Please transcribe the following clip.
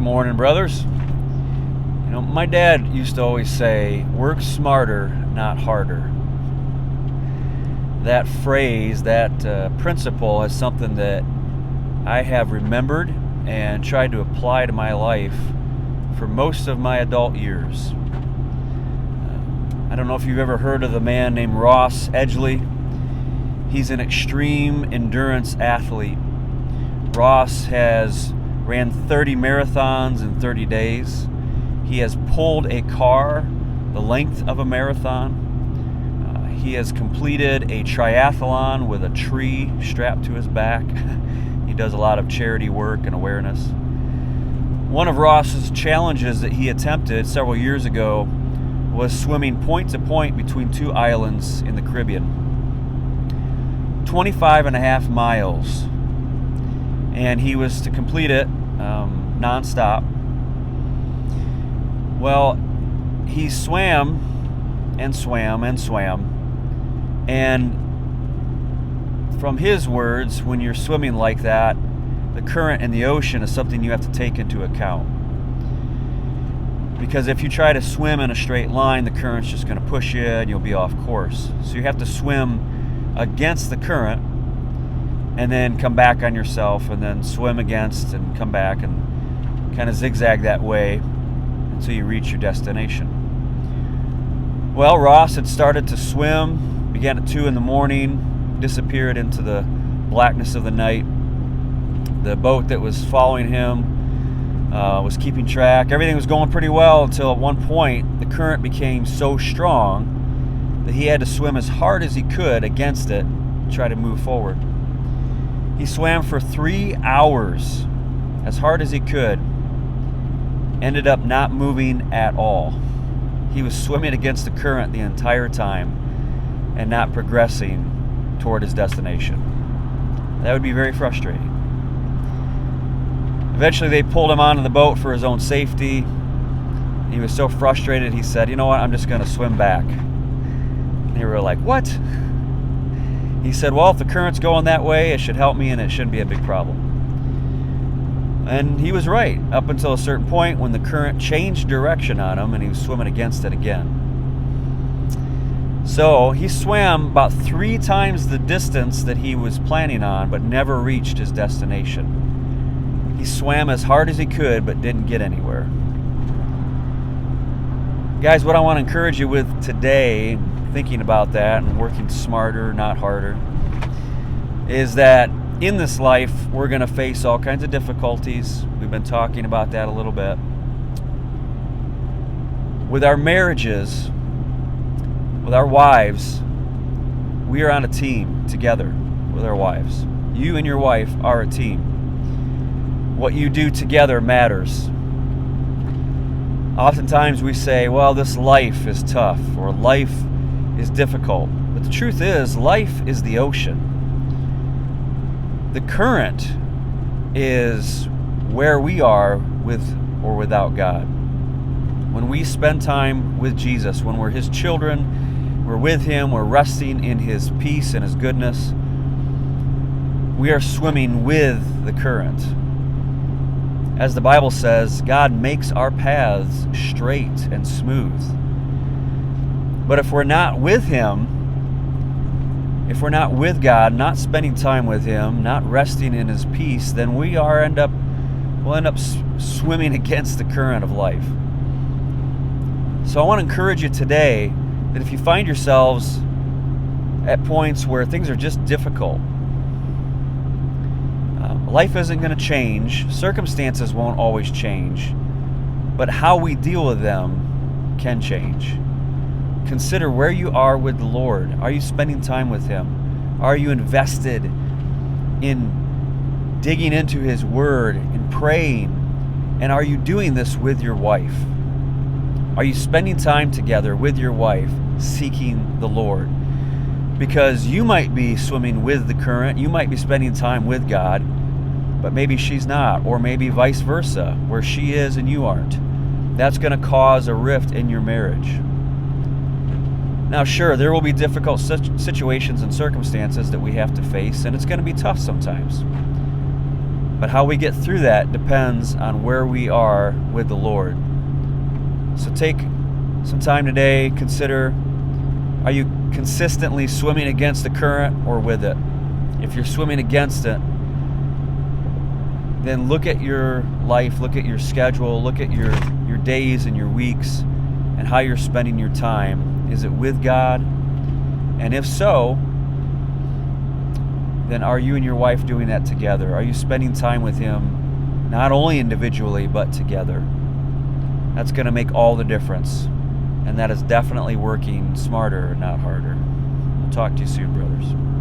Morning, brothers. My dad used to always say, work smarter, not harder. That phrase, that principle is something that I have remembered and tried to apply to my life for most of my adult years. I don't know if you've ever heard of the man named Ross Edgley. He's an extreme endurance athlete. Ross has ran 30 marathons in 30 days. He has pulled a car the length of a marathon. He has completed a triathlon with a tree strapped to his back. He does a lot of charity work and awareness. One of Ross's challenges that he attempted several years ago was swimming point to point between two islands in the Caribbean. 25 and a half miles. And he was to complete it non-stop. Well, he swam and swam and swam. And from his words, when you're swimming like that, the current in the ocean is something you have to take into account. Because if you try to swim in a straight line, the current's just going to push you and you'll be off course. So you have to swim against the current and then come back on yourself and then swim against and come back and kind of zigzag that way until you reach your destination. Well, Ross had started to swim, began at 2 a.m, disappeared into the blackness of the night. The boat that was following him was keeping track. Everything was going pretty well until at one point the current became so strong that he had to swim as hard as he could against it to try to move forward. He swam for 3 hours as hard as he could, ended up not moving at all. He was swimming against the current the entire time and not progressing toward his destination. That would be very frustrating. Eventually they pulled him onto the boat for his own safety. He was so frustrated he said, "You know what, I'm just going to swim back." And they were like, "What?" He said, "Well, if the current's going that way, it should help me and it shouldn't be a big problem." And he was right, up until a certain point when the current changed direction on him and he was swimming against it again. So he swam about 3 times the distance that he was planning on, but never reached his destination. He swam as hard as he could, but didn't get anywhere. Guys, what I want to encourage you with today, thinking about that and working smarter, not harder, is that in this life, we're going to face all kinds of difficulties. We've been talking about that a little bit. With our marriages, with our wives, we are on a team together with our wives. You and your wife are a team. What you do together matters. Oftentimes we say, well, this life is tough or life is difficult. But the truth is, life is the ocean. The current is where we are with or without God. When we spend time with Jesus, when we're His children, we're with Him, we're resting in His peace and His goodness, we are swimming with the current. As the Bible says, God makes our paths straight and smooth. But if we're not with Him, if we're not with God, not spending time with Him, not resting in His peace, then we'll end up swimming against the current of life. So I want to encourage you today that if you find yourselves at points where things are just difficult, life isn't going to change, circumstances won't always change, but how we deal with them can change. Consider where you are with the Lord. Are you spending time with Him? Are you invested in digging into His Word, in praying? And are you doing this with your wife? Are you spending time together with your wife, seeking the Lord? Because you might be swimming with the current, you might be spending time with God, but maybe she's not, or maybe vice versa, where she is and you aren't. That's going to cause a rift in your marriage. Now, sure, there will be difficult situations and circumstances that we have to face, and it's going to be tough sometimes. But how we get through that depends on where we are with the Lord. So take some time today, consider, are you consistently swimming against the current or with it? If you're swimming against it, then look at your life, look at your schedule, look at your days and your weeks and how you're spending your time. Is it with God? And if so, then are you and your wife doing that together? Are you spending time with Him, not only individually, but together? That's going to make all the difference. And that is definitely working smarter, not harder. We'll talk to you soon, brothers.